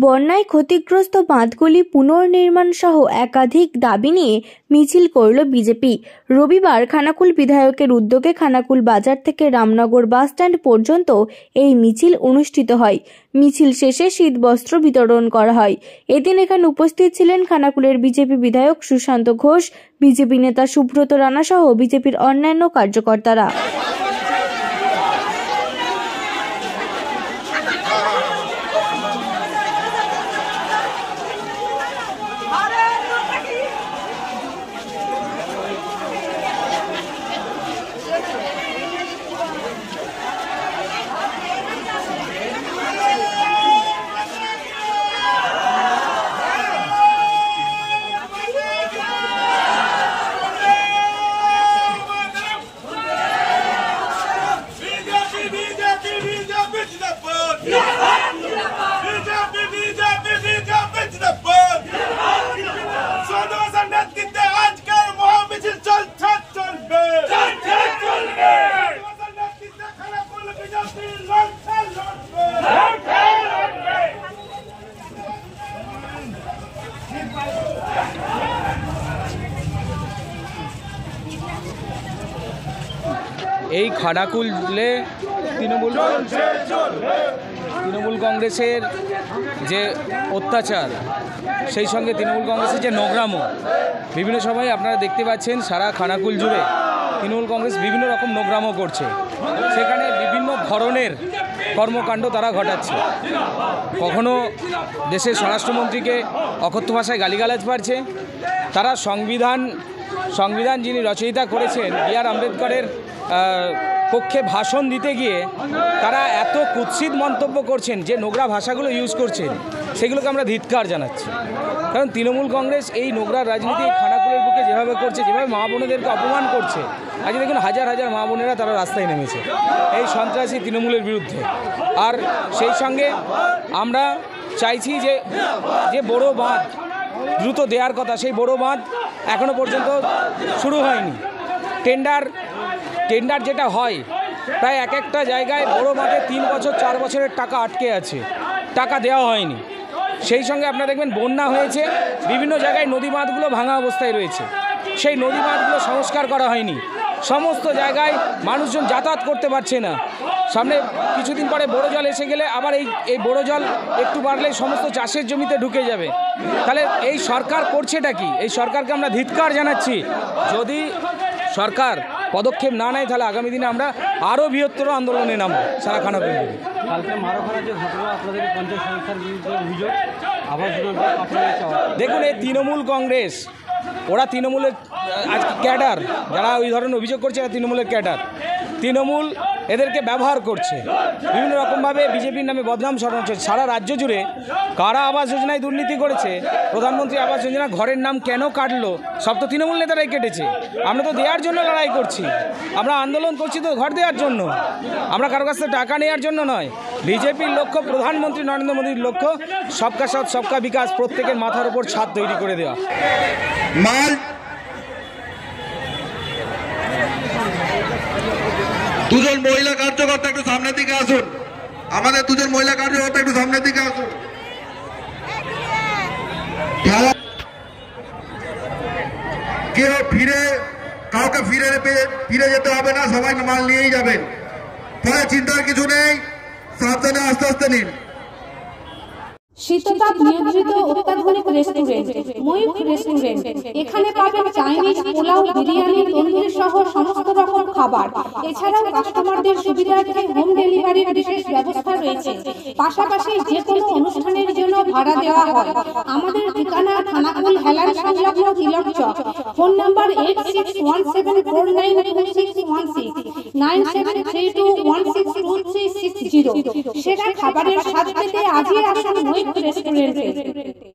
বন্যায় ক্ষতিগ্রস্ত বাঁধগুলি পুনর্নির্মাণ সহ একাধিক দাবি নিয়ে মিছিল করল বিজেপি। রবিবার খানাকুল বিধায়কের উদ্যোগে খানাকুল বাজার থেকে রামনগর বাসস্ট্যান্ড পর্যন্ত এই মিছিল অনুষ্ঠিত হয়। মিছিল শেষে শীতবস্ত্র বিতরণ করা হয়। এদিন এখানে উপস্থিত ছিলেন খানাকুলের বিজেপি বিধায়ক সুশান্ত ঘোষ, বিজেপি নেতা সুব্রত রানা সহ বিজেপির অন্যান্য কার্যকর্তারা। এই খানাকুলে তৃণমূল কংগ্রেসের যে অত্যাচার, সেই সঙ্গে তৃণমূল কংগ্রেসের যে নোংরামো, বিভিন্ন সময় আপনারা দেখতে পাচ্ছেন সারা খানাকুল জুড়ে তৃণমূল কংগ্রেস বিভিন্ন রকম নোংরামো করছে। সেখানে বিভিন্ন ধরনের কর্মকাণ্ড তারা ঘটাচ্ছে। কখনো দেশের স্বরাষ্ট্রমন্ত্রীকে অকথ্য ভাষায় গালিগালাজ পাচ্ছে। তারা সংবিধান যিনি রচয়িতা করেছেন বি.আর. আম্বেদকরের পক্ষে ভাষণ দিতে গিয়ে তারা এত কুৎসিত মন্তব্য করছেন, যে নোংরা ভাষাগুলো ইউজ করছেন, সেগুলোকে আমরা ধিক্কার জানাচ্ছি। কারণ তৃণমূল কংগ্রেস এই নোংরা রাজনীতি খানাকুলের বুকে যেভাবে করছে, যেভাবে মা বোনেদেরকে অপমান করছে, আজ দেখুন হাজার হাজার মা বোনেরা তারা রাস্তায় নেমেছে এই সন্ত্রাসী তৃণমূলের বিরুদ্ধে। আর সেই সঙ্গে আমরা চাইছি যে বড় বাঁধ দ্রুত দেওয়ার কথা, সেই বড় বাঁধ এখনও পর্যন্ত শুরু হয়নি। টেন্ডার যেটা হয়, প্রায় এক একটা জায়গায় বড় বাঁধে 3 বছর 4 বছরের টাকা আটকে আছে, টাকা দেওয়া হয়নি। সেই সঙ্গে আপনারা দেখবেন বন্যা হয়েছে, বিভিন্ন জায়গায় নদী বাঁধগুলো ভাঙা অবস্থায় রয়েছে, সেই নদী বাঁধগুলো সংস্কার করা হয়নি। সমস্ত জায়গায় মানুষজন যাতায়াত করতে পারছে না। সামনে কিছুদিন পরে বড় জল এসে গেলে আবার এই বড় জল একটু বাড়লেই সমস্ত চাষের জমিতে ঢুকে যাবে। তাহলে এই সরকার করছেটা কি? এই সরকারকে আমরা ধিক্কার জানাচ্ছি। যদি সরকার পদক্ষেপ না নেয়, তাহলে আগামী দিনে আমরা আরও বৃহত্তর আন্দোলনে নামব সারা খানাকুল। কালকে মারাখানার যে ঘটনা, আপনাদের পঞ্চায়েত সংস্থার বিরুদ্ধে অভিযোগ, দেখুন এই তৃণমূল কংগ্রেস, ওরা তৃণমূলের আজকে ক্যাডার, যারা ওই ধরনের অভিযোগ করছে এরা তৃণমূলের ক্যাডার। তৃণমূল এদেরকে ব্যবহার করছে, বিভিন্ন রকমভাবে বিজেপির নামে বদনাম ছড়াচ্ছে। সারা রাজ্য জুড়ে কারা আবাস যোজনায় দুর্নীতি করেছে, প্রধানমন্ত্রী আবাস যোজনা ঘরের নাম কেন কাটলো, সব তো তৃণমূল নেতারাই কেটেছে। আমরা তো দেওয়ার জন্য লড়াই করছি, আমরা আন্দোলন করছি তো ঘর দেওয়ার জন্য, আমরা কারো কাছ থেকে টাকা নেওয়ার জন্য নয়। বিজেপির লক্ষ্য, প্রধানমন্ত্রী নরেন্দ্র মোদীর লক্ষ্য সবকা সাথ সবকা বিকাশ, প্রত্যেকের মাথার উপর ছাদ তৈরি করে দেওয়া। দুজন মহিলা কার্যকর্তা একটু সামনের দিকে আসুন, আমাদের দুজন মহিলা কার্যকর্তা একটু সামনের দিকে আসুন। কেউ কাউকে ফিরে যেতে হবে না, সবাই মাল নিয়েই যাবেন, ফলে চিন্তার কিছু নেই। সাবধানে আস্তে আস্তে নিন। শীততাপ নিয়ন্ত্রিত অত্যাধুনিক রেস্টুরেন্ট ময়ূখ রেস্টুরেন্ট। এখানে পাবেন চাইনিজ, পোলাও, বিরিয়ানি, তন্দুরি সহ সমস্ত রকম খাবার। এছাড়াও কাস্টমারদের সুবিধার্থে হোম ডেলিভারির বিশেষ ব্যবস্থা রয়েছে। পাশাপাশি যে কোনো অনুষ্ঠানের জন্য ভাড়া দেওয়া হয়। আমাদের ঠিকানা খানাকুল হেলান সংলগ্ন তিলক চক। Phone number 8617492616 9732162360। সেরা খাবারের স্বাদ পেতে আজই আসুন ময়ূখ রেস্টুরেন্টে।